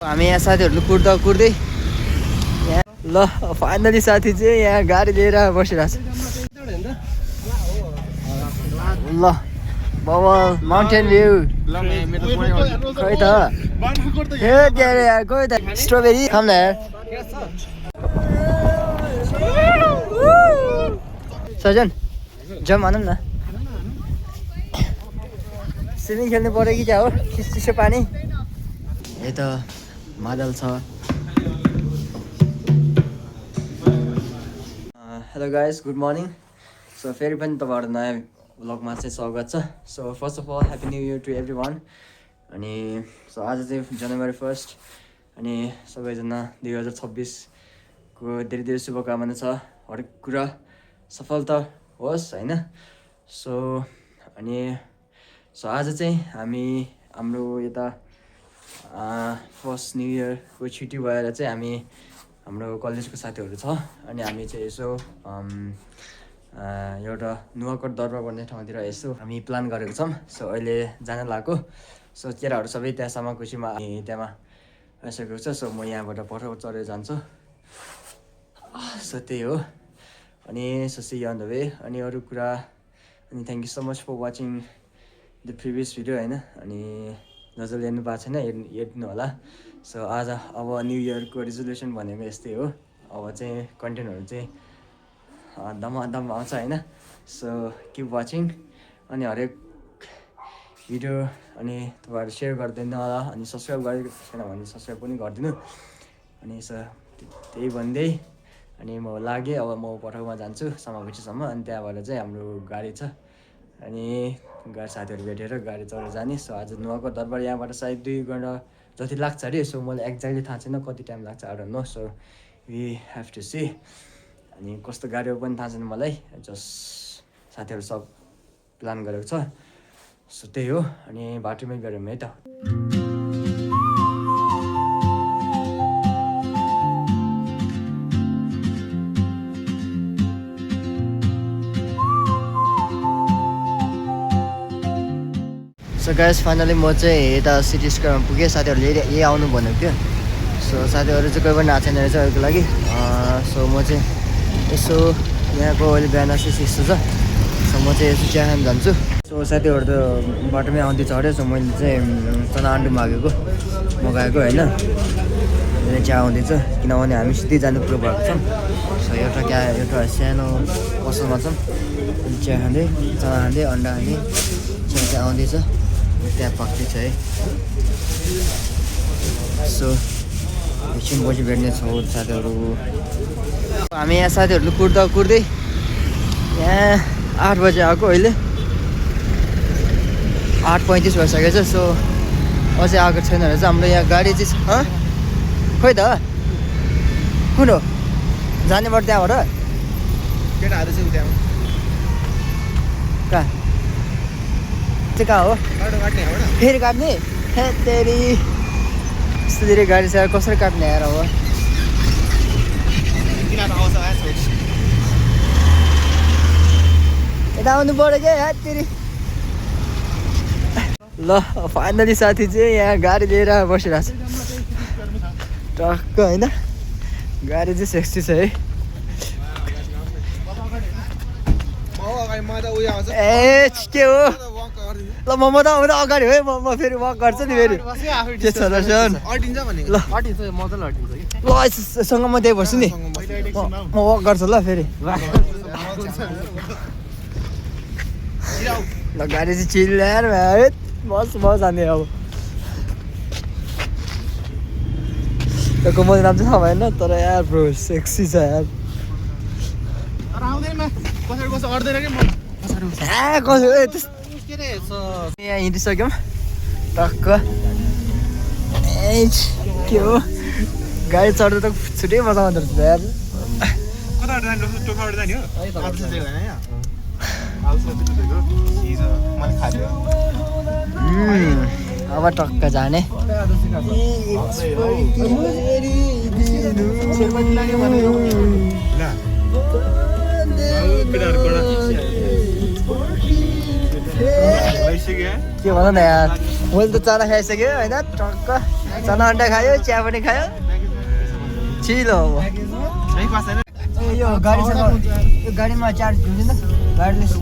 हामी यहाँ साथीहरू कुर्दा कुर्दै यहाँ ल फाइनली साथी चाहिँ यहाँ गाडी लिएर बसिरहेको छ ल बबल माउन्टेन भ्यू खै त खै त स्ट्रबेरी खाम न यार सजन जम भनौँ न स्विमिङ खेल्नु पऱ्यो कि क्या हो चिसो पानी यही त मादल छ hello guys good morning so फेरि पनि तपाईँहरू नयाँ भ्लगमा चाहिँ स्वागत छ so first of all happy new year to everyone अनि सो आज चाहिँ जनवरी 1 अनि सबैजना 2026 को धेरै धेरै शुभकामना छ हरेक कुरा सफलता होस् होइन सो अनि सो आज चाहिँ हामी हाम्रो यता फर्स्ट न्यू इयरको छुट्टी भएर चाहिँ हामी हाम्रो कलेजको साथीहरू छ अनि हामी चाहिँ यसो एउटा नुवाकोट दरबार भन्ने ठाउँतिर यसो हामी प्लान गरेको छौँ सो अहिले जान लागेको सो केटाहरू सबै त्यहाँसम्म खुसीमा त्यहाँमा आइसकेको छ सो म यहाँबाट पठाउ चढेर जान्छु सो त्यही हो अनि so see on the way अनि अरू कुरा अनि thank you so much for watching the previous video होइन अनि जसले हेर्नु भएको छैन हेर्नु होला सो आज अब न्यू इयरको रिजोल्युसन भनेको यस्तै हो अब चाहिँ कन्टेन्टहरू चाहिँ दम आउँछ होइन सो किप वाचिङ अनि हरेक भिडियो अनि तपाईँहरू सेयर गरिदिनु होला अनि सब्सक्राइब गरेको छैन भने सब्सक्राइब पनि गरिदिनु अनि सो त्यही भन्दै अनि म लागेँ अब म पठाउमा जान्छु समावेशीसम्म अनि त्यहाँबाट चाहिँ हाम्रो गाडी छ अनि गाडी साथीहरू भेटेर गाडी चढेर जाने सो आज नुवाकोट दरबार यहाँबाट सायद 2 घन्टा जति लाग्छ अरे सो मलाई एक्ज्याक्टली थाहा छैन कति टाइम लाग्छ I don't know so we have to see अनि कस्तो गाडी हो पनि थाहा छैन मलाई जस साथीहरू सब प्लान गरेको छ सो त्यही हो अनि बाटोमै गऱ्यौँ है त सो गाइस फाइनली म चाहिँ यता सिटी स्क्वायरमा पुगेँ साथीहरूले यही आउनु भनेको थियो सो साथीहरू चाहिँ कोही पनि आएको छैन रहेछ अहिलेको लागि सो म चाहिँ यसो यहाँको अहिले बिहान चाहिँ यस्तो छ सो म चाहिँ यसो चिया खान जान्छु सो साथीहरू त बाटोमै आउँदै चढ्यो सो मैले चाहिँ चना आन्डु मगाएको होइन चिया आउँदैछ किनभने हामी सिधै जानु पुरो भएको छौँ सो एउटा सानो पसलमा छौँ चिया खाँदै चना खाँदै अन्डा खाँदै चिया चाहिँ आउँदैछ त्यहाँ पक्दैछ है सो एकछिन पछि भेट्ने छौँ साथीहरू हामी यहाँ साथीहरू कुर्दै यहाँ 8 बजे आएको अहिले 8:35 भइसकेको छ सो अझै आएको छैन रहेछ हाम्रो यहाँ गाडी चाहिँ छ खोइ त कुन हो जानेबाट त्यहाँबाट केटाहरू चाहिँ त्यहाँ कहाँ चाहिँ कहाँ हो फेरि काट्ने हे तेरी यस्तो धेरै गाडी छ कसरी काट्ने आएर हो यता आउनु पऱ्यो क्या या तेरी ल फाइनली साथी चाहिँ यहाँ गाडी लिएर बसिरहेको छ टक्क होइन गाडी चाहिँ सेक्सी छ है ए के हो ल म त अगाडि है म फेरि वक गर्छु नि फेरि के छ दर्शन ल सँग म त्यही बस्छु नि म वक गर्छु ल फेरि ल गाडी चाहिँ चिल्लाएर है बस जाने अब त्यो कोमल नाम चाहिँ थाहा भएन तर यार ब्रो सेक्सी छ यार यहाँ हिँडिसक्यौँ टक्क के हो गाडी चढ्दा त छुट्टै मजा आउँदो रहेछ यार अब टक्क जाने के भन न यार मैले त चरा खाइसक्यो होइन टक्क चना अन्डा खायो चिया पनि खायो चिलो अब यो गाडीसँग यो गाडीमा चार्ज हुँदैन वायरलेस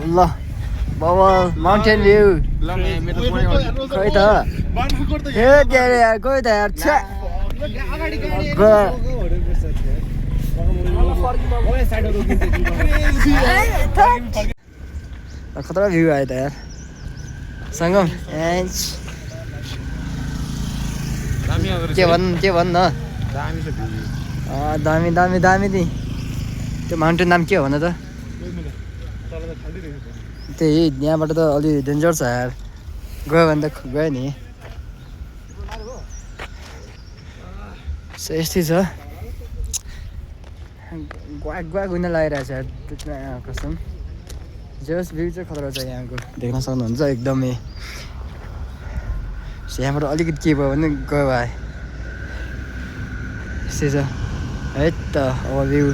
ल बबल माउन्टेन भ्यू खोइ त हे तेरे यार खोइ त यार छ्या खतरा भ्यू आयो त यार सङ्गम के भन् न दामी दामी दामी नि त्यो माउन्टेन नाम के हो भन त त्यही यहाँबाट त अलि डेन्जर छ यार गयो भने त गयो नि यस्तै छ ग्वाक ग्वाक हुन लागिरहेको छ यार कसम जस भ्यू चाहिँ खतरा छ यहाँको देख्न सक्नुहुन्छ एकदमै यहाँबाट अलिकति के भयो भने गयो भाइ यस्तै छ है त अब भ्यू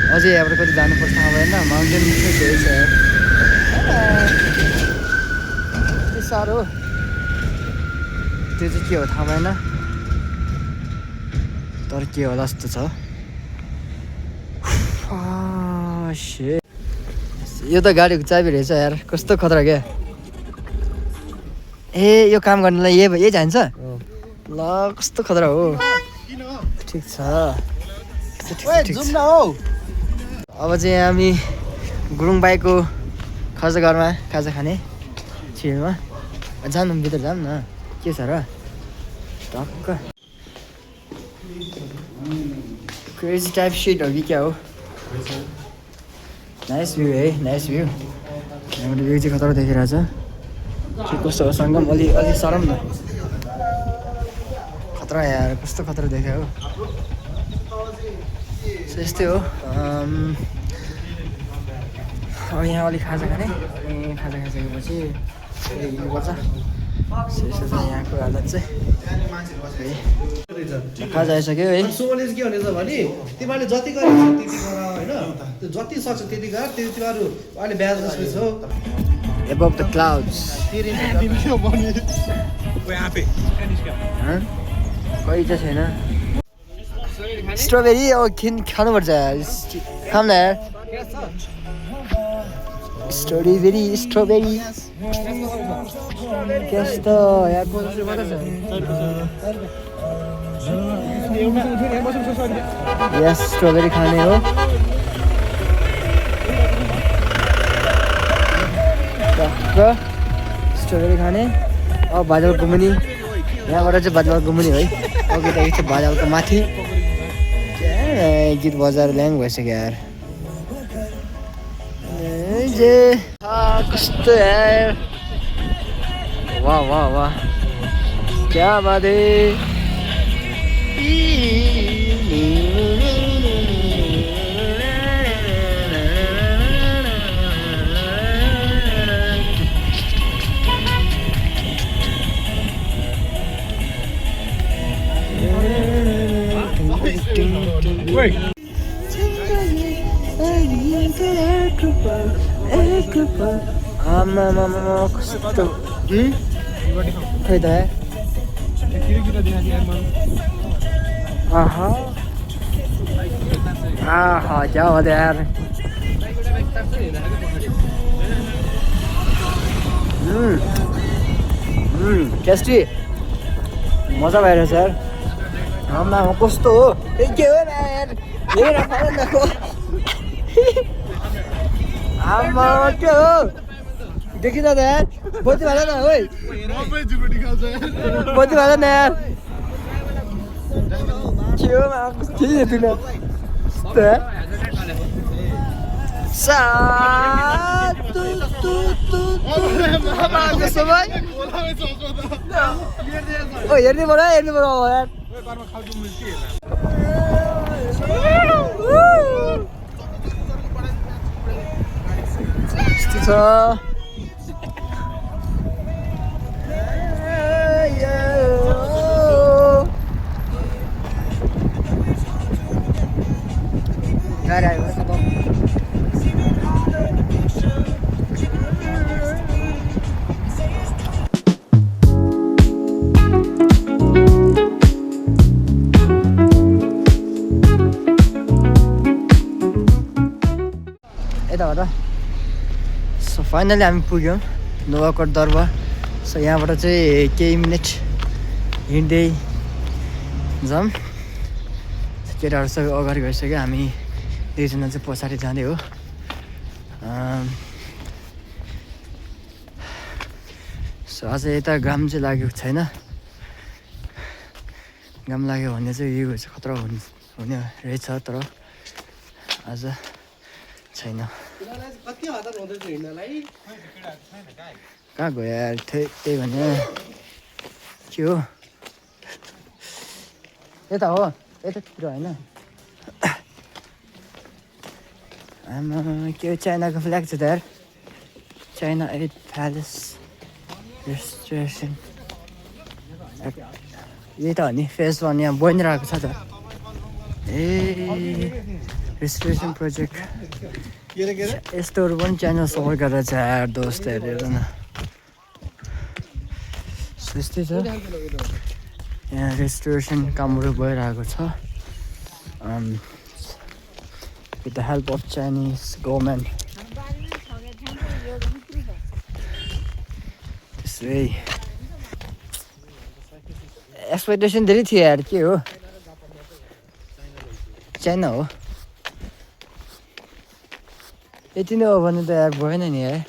अझै यहाँबाट कति जानुपर्छ थाहा भएन माउन्टेन चाहिँ धेरै छ यति साह्रो त्यो चाहिँ के हो थाहा भएन तर के होला जस्तो छ यो त गाडीको चाबी रहेछ यार कस्तो खतरा क्या ए यो काम गर्नलाई यही जान्छ ल कस्तो खतरा हो ठिक छ अब चाहिँ हामी गुरुङ बाईको खाजा घरमा खाजा खाने छिरमा जाऊँ न भित्र जाऊँ न के छ र टक्क क्रेजी टाइप सिट हो कि क्या हो नाइस भ्यू है नाइस भ्यू यहाँबाट भ्यू चाहिँ खतरा देखिरहेछ के कस्तो हो सङ्गम अलि सरम न खतरा यार कस्तो खतरा देख्यो हो यस्तै हो अब यहाँ अलिक खाजा खाने खाजा खाइसकेपछि हिँड्नुपर्छ यस्तो छ यहाँको हालत चाहिँ खाजा आइसक्यो है सोले के भनेछ भने तिमीले जति गरेछ त्यति गर हैन त्यो जति सक्छ त्यति गर त्यो तिमीहरु अहिले ब्याज जस्तो छ above the clouds कोही चाहिँ छैन स्ट्रबेरी अब खानुपर्छ खाम न यार स्ट्रबेरी त्यस्तो यार यस स्ट्रबेरी खाने हो स्ट्रबेरी खाने अब बादल घुम्ने यहाँबाट चाहिँ बादल घुम्ने है अघि त चाहिँ बादलको माथि गीत बजाएर ल्याङ भइसक्यो यार कस्तो यार वाह वाह वाह क्या बात है कस्तो खै त क्या हो त यार टेस्टी मजा भइरहेछ यार आमा कस्तो हो के हो यार आमा के हो देखि त यार बत्ती भाला न ओइ बत्ती भाला न यार के हो कस्तो तिन सा तु सबै ओ हेर्ने बडा यार यस्तो छ गाडी आयो खतम यताबाट सो फाइनली हामी पुग्यौँ नुवाकोट दरबार सो यहाँबाट चाहिँ केही मिनट हिँड्दै जाऊँ केटाहरू सबै अगाडि गइसक्यो हामी दुईजना चाहिँ पछाडि जाँदै हो सो आज यता घाम चाहिँ लागेको छैन घाम लाग्यो भने चाहिँ यो चाहिँ खतरा हुने रहेछ तर आज छैन कहाँ गयो यार त्यही भने के हो यता हो यतातिर होइन आमा के हो चाइनाको फ्ल्याग छ त यार चाइना 8 प्यालेस रेस्टुरेसन यही त हो नि फेज 1 यहाँ बनिरहेको छ त ए रेस्टुरेसन प्रोजेक्ट यस्तोहरू पनि च्यानल सपोर्ट गरेर छ यार दोस्त हेरेर न यस्तै छ यहाँ रेस्टुरेसन कामहरू भइरहेको छ with the help of Chinese government त्यसै एक्सपेक्टेसन धेरै थियो यार के हो चाइना हो यति नै हो भने त यार भएन नि यार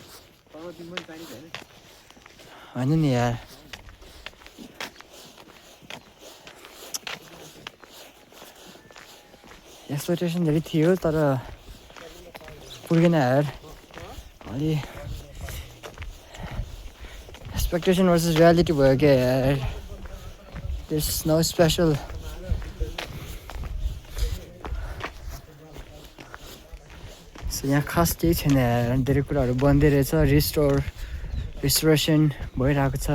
होइन नि यार एक्सपेक्टेसन धेरै थियो तर पुगेन यार अलि एक्सपेक्टेसन भर्सेस रियालिटी भयो क्या यार there's no special so यहाँ खास केही छैन यार धेरै कुराहरू बन्दै रहेछ रेस्टोरेसन भइरहेको छ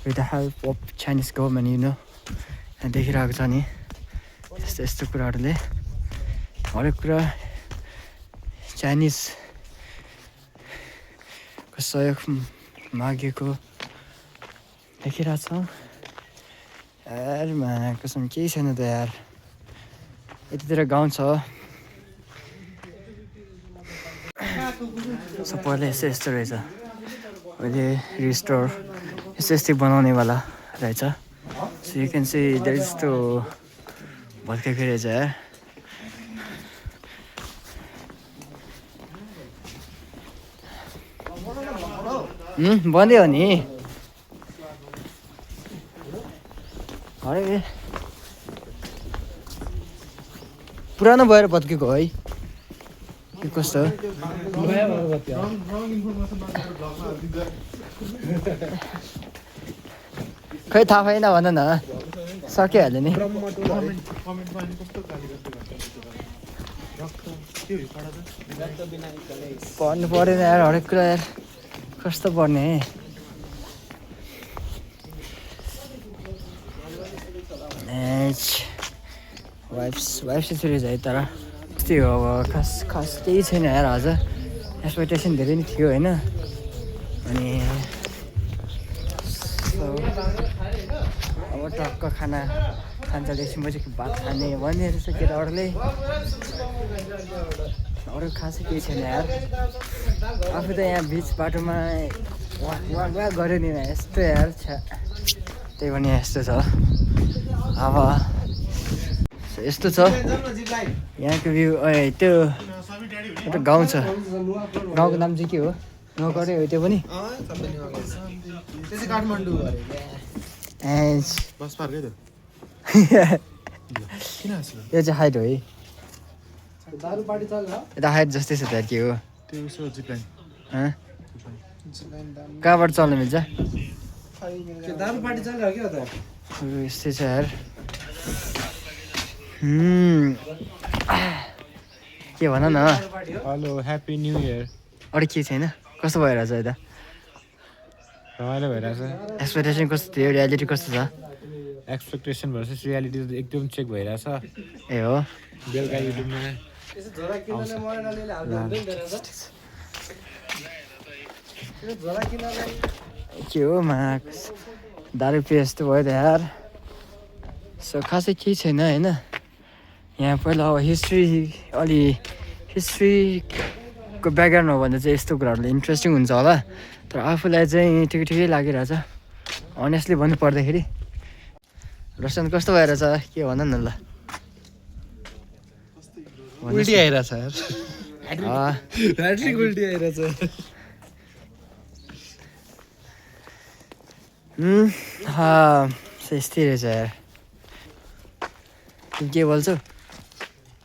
with the help of Chinese government you know यहाँ देखिरहेको छ नि यस्तो यस्तो कुराहरूले हरेक कुरा चाइनिजको सहयोग मागेको देखिरहेको छ यार कसम केही छैन त यार यतितिर गाउँ छ सो पहिला यस्तो यस्तो रहेछ अहिले रिस्टोर यस्तो यस्तै बनाउनेवाला रहेछ सो यु क्यान सी धेरै जस्तो भत्काएको रहेछ यार बन्दै हो नि अरे पुरानो भएर भत्केको है के कस्तो खै थाहा भएन भन न सकिहाल्यो नि पढ्नु परेन यार हरेक कुरा यार कस्तो पढ्ने वाइफ चाहिँ छोरी है तर त्यस्तै हो अब खास केही छैन यार आज एक्सपेक्टेसन धेरै नै थियो होइन अनि अब टक्क खाना खान्छ एकछिनपछि भात खाने भन्ने रहेछ केटाहरूले अरू खासै केही छैन यार आफू त यहाँ बिच बाटोमा वाक गऱ्यो नि यस्तो यार त्यही पनि यस्तो छ अब यस्तो छ यहाँको भ्यू त्यो एउटा गाउँ छ गाउँको नाम चाहिँ के हो नगरै हो त्यो पनि यो चाहिँ हाइट हो है यता हाइट जस्तै छ त के हो कहाँबाट चल्नु मिल्छ यस्तै छ यार के भन न हेलो ह्याप्पी न्यू इयर अरू के छैन कस्तो भइरहेछ यता रमाइलो भइरहेछ एक्सपेक्टेसन कस्तो थियो रियालिटी कस्तो छ एक्सपेक्टेसन भर्सेस रियालिटी एकदम चेक भइरहेछ ए हो बेलुका युट्युबमा यसो झोला किन्नले मरेन अलिअलि हाल्दै हुँदैन रहेछ त्यो झोला किन्नलाई के हो मार्क्स दारू पिए जस्तो भयो त यार सो खासै केही छैन होइन यहाँ पहिला अब हिस्ट्रीको ब्याकग्राउन्ड हो भने चाहिँ यस्तो कुराहरूले इन्ट्रेस्टिङ हुन्छ होला तर आफूलाई चाहिँ ठिकै ठिकै लागिरहेछ अनेस्टली भन्नु पर्दाखेरि रेस्टुरेन्ट कस्तो भइरहेछ के भन न ल उल्टी आइरहेछ यार ह्याट्रिक उल्टी आइरहेछ यस्तै रहेछ यार तिमी के बोल्छौ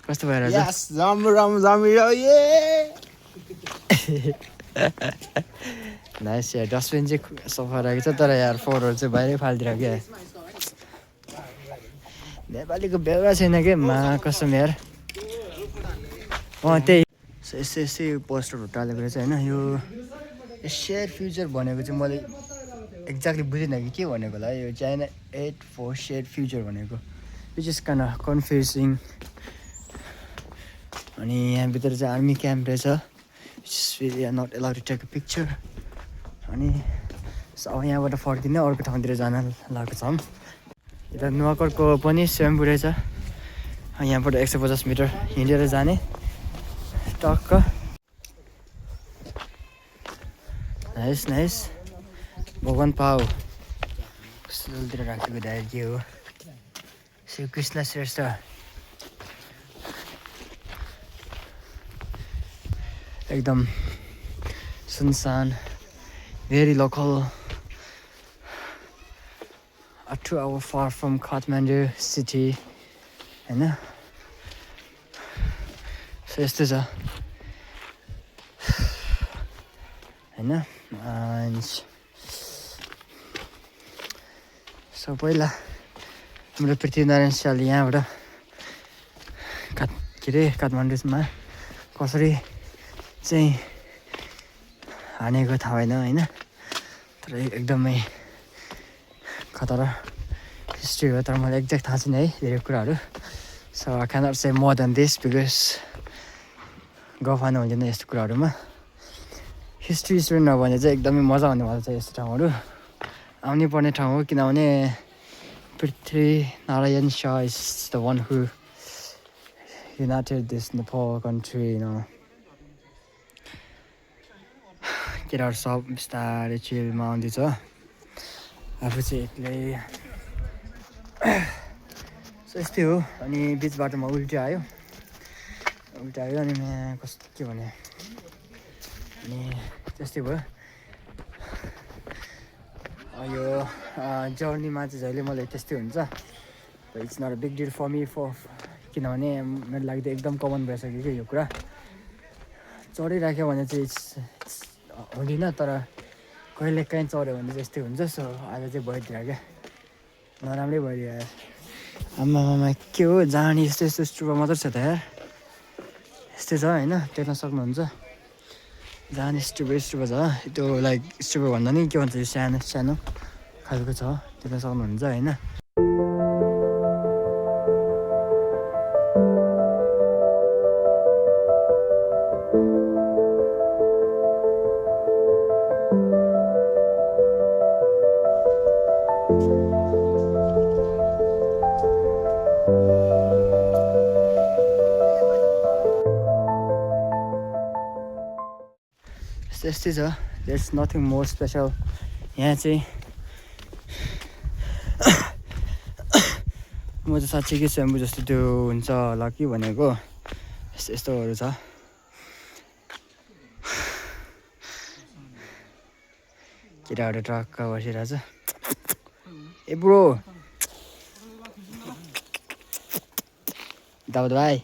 कस्तो भइरहेछ नाइस यार डस्टबिन चाहिँ सफा राखेको छ तर यार फोहोरहरू चाहिँ बाहिरै फालिदिएर क्या नेपालीको बेहोरा छैन क्या मा कसम यार त्यही यस्तै यस्तै पोस्टरहरू टालेको रहेछ होइन यो सेयर फ्युचर भनेको चाहिँ मैले एक्ज्याक्टली बुझिनँ कि के भनेको होला यो चाइना 8 for सेयर फ्युचर भनेको which is kind of confusing अनि यहाँभित्र चाहिँ आर्मी क्याम्प रहेछ we are not allowed to take a picture अनि अब यहाँबाट फर्किँदै अर्को ठाउँतिर जान लागेको छौँ यता नुवाकोटको पनि स्वयम्भू रहेछ यहाँबाट 150 मिटर हिँडेर जाने टक्क नाइस नाइस भगवान पाऊ कस्तो जलतिर राखेको दाइ के हो श्री कृष्ण श्रेष्ठ एकदम सुनसान very local 2 hours far from Kathmandu city होइन सो यस्तो छ होइन सो पहिला हाम्रो पृथ्वीनारायण शाहले यहाँबाट के अरे काठमाडौँमा कसरी चाहिँ हानेको थाहा भएन होइन तर एकदमै खतरा हिस्ट्री हो तर मलाई एक्ज्याक्ट थाहा छैन है धेरै कुराहरू so I cannot say more than this because गफानु हुँदैन यस्तो कुराहरूमा हिस्ट्री स्टुडेन्ट हो भने चाहिँ एकदमै मजा आउनेवाला छ यस्तो ठाउँहरू आउनै पर्ने ठाउँ हो किनभने Prithvi Narayan Shah is the one who united this Nepal country केटाहरू सब बिस्तारै चिलमा आउँदैछ आफू चाहिँ एक्लै यस्तै हो अनि बिच बाटोमा उल्टी आयो अनि यहाँ कस्तो के भने अनि त्यस्तै भयो यो जर्नीमा चाहिँ जहिले मलाई त्यस्तै हुन्छ it's not a big deal for me किनभने मेरो लागि त एकदम कमन भइसक्यो कि यो कुरा चढिराख्यो भने चाहिँ हुँदैन तर कहिले काहीँ चढ्यो भने चाहिँ यस्तै हुन्छ सो आज चाहिँ भइदियो क्या नराम्रै भइदियो यार आमामा के हो जाने यस्तो यस्तो स्टुपा मात्रै छ त यार यस्तै छ होइन टेक्न सक्नुहुन्छ जाने स्टुपा छ त्यो लाइक स्टुपा भन्दा नि के भन्छ यो सानो सानो खालको छ टेक्न सक्नुहुन्छ होइन यस्तै छ there is nothing more special यहाँ चाहिँ म चाहिँ साँच्चीकै स्वयम्भू जस्तो त्यो हुन्छ होला कि भनेको यस्तोहरू छ केटाहरू टक्क बसिरहेछ ए ब्रो दाउद भाइ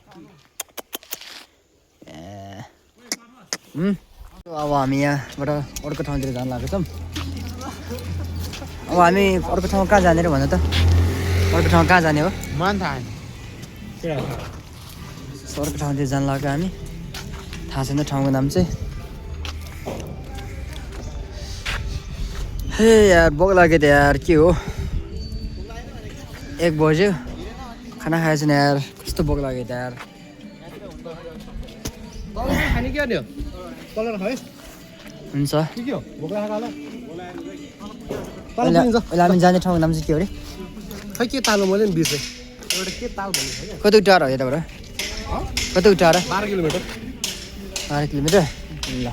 अब हामी यहाँबाट अर्को ठाउँतिर जान लागेको छौँ अब हामी अर्को ठाउँ कहाँ जाने र भन त अर्को ठाउँ कहाँ जाने हो अर्को ठाउँतिर जान लाग्यो हामी थाहा छैन ठाउँको नाम चाहिँ हे यार भोक लाग्यो त यार के हो 1 बज्यो खाना खाएछ नि यार कस्तो भोक लाग्यो त यार तल खाने के हो तल खाए हुन्छ के हो भोक लागेको अहिले अहिले हामी जाने ठाउँको नाम चाहिँ के हो अरे खै के ताल मैले नि बिर्सेँ एउटा के ताल भन्नु कति टाढो हो यताबाट कति टाढो 12 किलोमिटर 12 किलोमिटर ल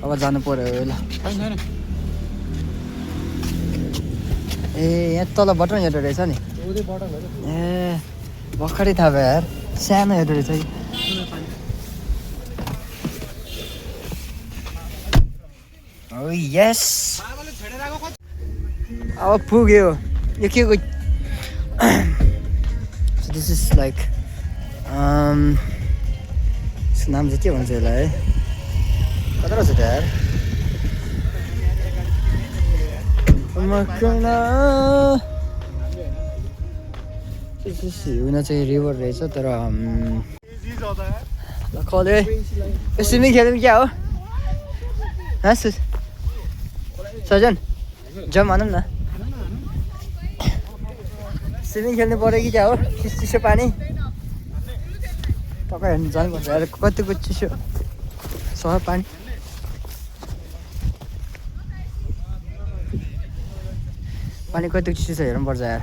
अब जानु पर्यो ल ए यहाँ तल बटन हेर्दो रहेछ नि ए भर्खरै थाहा भयो यार सानो हेर्दो रहेछ कि ओ यस अब पुग्यो यो के को so this is like यसको नाम चाहिँ के भन्छ यसलाई है कता रहेछ त यार हुन चाहिँ रिभर रहेछ तर कले स्विमिङ खेल्नु क्या हो सजन जाउँ भनौँ न स्विमिङ खेल्नु पऱ्यो कि क्या हो चिसो पानी तपाईँ हेर्नु जानुपर्छ यार कतिको चिसो सहर पानी पानी कतिको चिसो छ हेर्नुपर्छ यार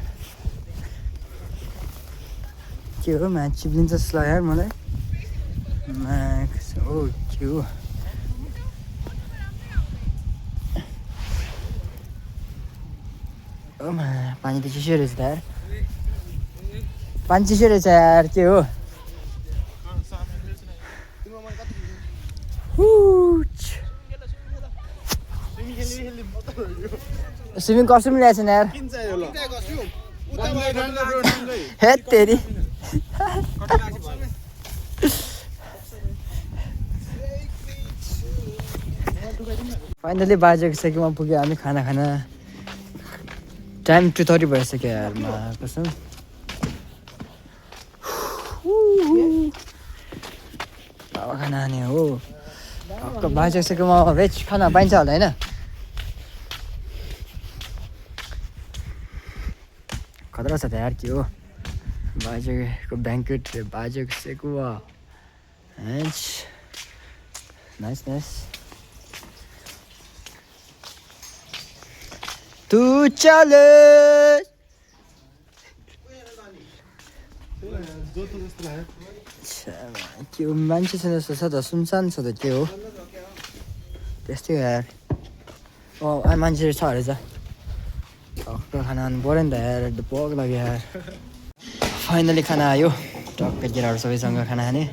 के हो म्याच चिप्लिन्छ जस्तो लाग्यो यार मलाई म्याक्स ओ के हो पानी त चिसो रहेछ त यार पानी चिसो रहेछ यार के हो स्विमिङ कस्ट्युम ल्याएको छैन यार हेत तेरी फाइनली बाजिसक्यो पुग्यो हामी खाना खाना टाइम 2:30 भइसक्यो यार कसम अब खाना खाने हो बाजिसकेमा भेज खाना पाइन्छ होला होइन खतरा छ त यार के हो बाजेको ब्याङ्केट बाजेको सेकुवा नाइस नाइस तू चले के हो मान्छे छैन जस्तो छ त सुनसान छ त के हो त्यस्तै हो यार मान्छे छ अरे छ टक्क खाना खानु पऱ्यो नि त यार भोक लाग्यो यार फाइनली खाना आयो टक्क केटाहरू सबैसँग खाना खाने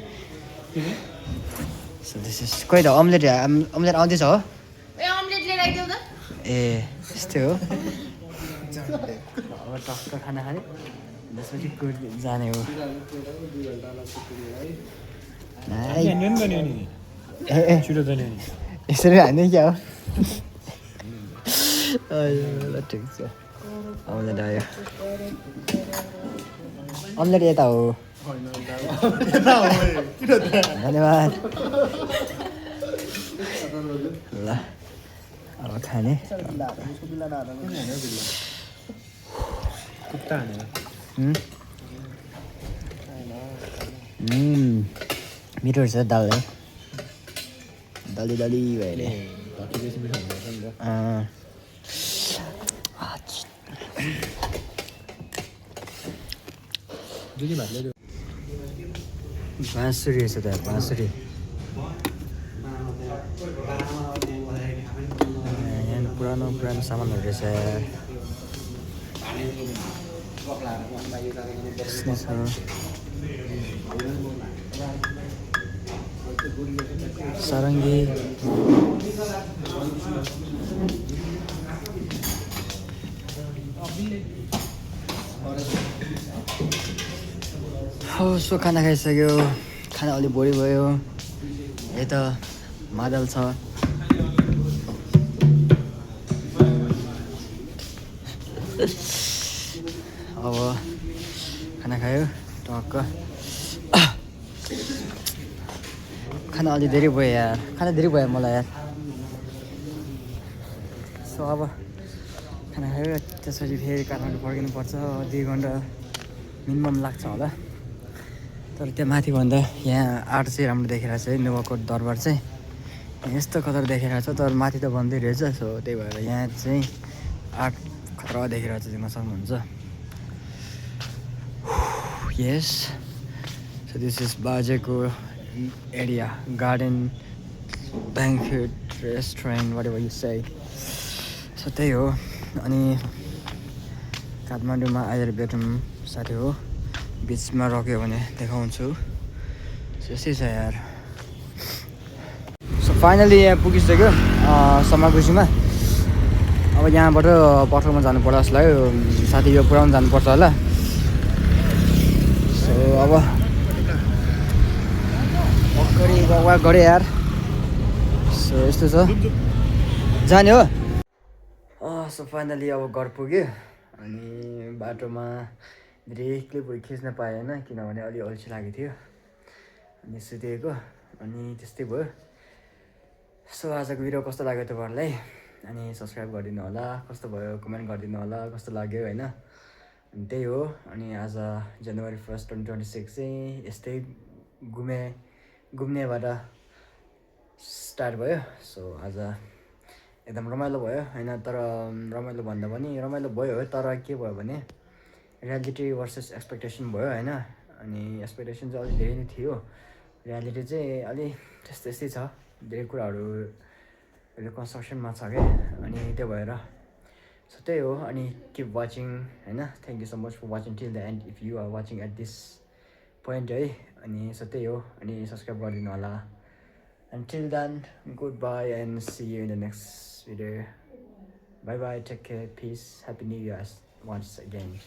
खोइ त अम्लेट आउँदैछ हो ए त्यस्तै हो अब टक्क खाना खाने त्यसपछि जाने हो यसरी हान्ने क्या हो ल ठिक छ अम्लेट आयो अम्लेट यता हो धन्यवाद ल अब खाने मिठो रहेछ दाल है दली भएर बाँसुरी रहेछ त बाँसुरी यहाँ पुरानो सामानहरू रहेछ सारङ्गी सो खाना खाइसक्यो खाना अलि भोलि भयो यता मादल छ अब खाना खायो टक्क खाना अलि धेरै भयो यार खाना धेरै भयो मलाई यार सो अब खाना खायो त्यसपछि फेरि काठमाडौँ फर्किनुपर्छ 2 घन्टा मिनिमम लाग्छ होला तर त्यो माथिभन्दा यहाँ आर्ट चाहिँ राम्रो देखिरहेको छ है नुवाकोट दरबार चाहिँ यस्तो कलर देखिरहेको छ तर माथि त बन्दै रहेछ सो त्यही भएर यहाँ चाहिँ आर्ट खतरा देखिरहेको छ देख्न सक्नुहुन्छ यस सो दिस इज बाजेको area garden banquet restaurant whatever you say so त्यही हो अनि काठमाडौँमा आएर भेटौँ साथी हो बिचमा रोक्यो भने देखाउँछु सो यस्तै छ यार सो फाइनली यहाँ पुगिसक्यो समाकुसीमा अब यहाँबाट पटलमा जानु पर्ला जस्तो लाग्यो साथी यो पुऱ्याउनु जानुपर्छ होला सो अब पक्करी वाक गऱ्यो यार सो यस्तो छ जाने हो सो फाइनली अब घर पुग्यो अनि बाटोमा धेरै क्लिपहरू खिच्न पाएन किनभने अलि अल्छी लागेको थियो अनि सुतेको अनि त्यस्तै भयो सो आजको भिडियो कस्तो लाग्यो तपाईँहरूलाई अनि सब्सक्राइब गरिदिनु होला कस्तो भयो कमेन्ट गरिदिनु होला कस्तो लाग्यो होइन अनि त्यही हो अनि आज जनवरी 1 2026 चाहिँ यस्तै घुम्नेबाट स्टार्ट भयो सो आज एकदम रमाइलो भयो होइन तर रमाइलो भन्दा पनि रमाइलो भयो तर के भयो भने रियालिटी भर्सेस एक्सपेक्टेसन भयो होइन अनि एक्सपेक्टेसन चाहिँ अलिक धेरै नै थियो रियालिटी चाहिँ अलि त्यस्तै छ धेरै कुराहरू अहिले कन्स्ट्रक्सनमा छ क्या अनि त्यो भएर सो त्यही हो अनि किप वाचिङ होइन thank you so much for watching till the end if you are watching at this point है अनि सो त्यही हो अनि सब्सक्राइब गरिदिनु होला Until then, goodbye and see you in the next video. Bye bye, take care, peace, happy new year once again.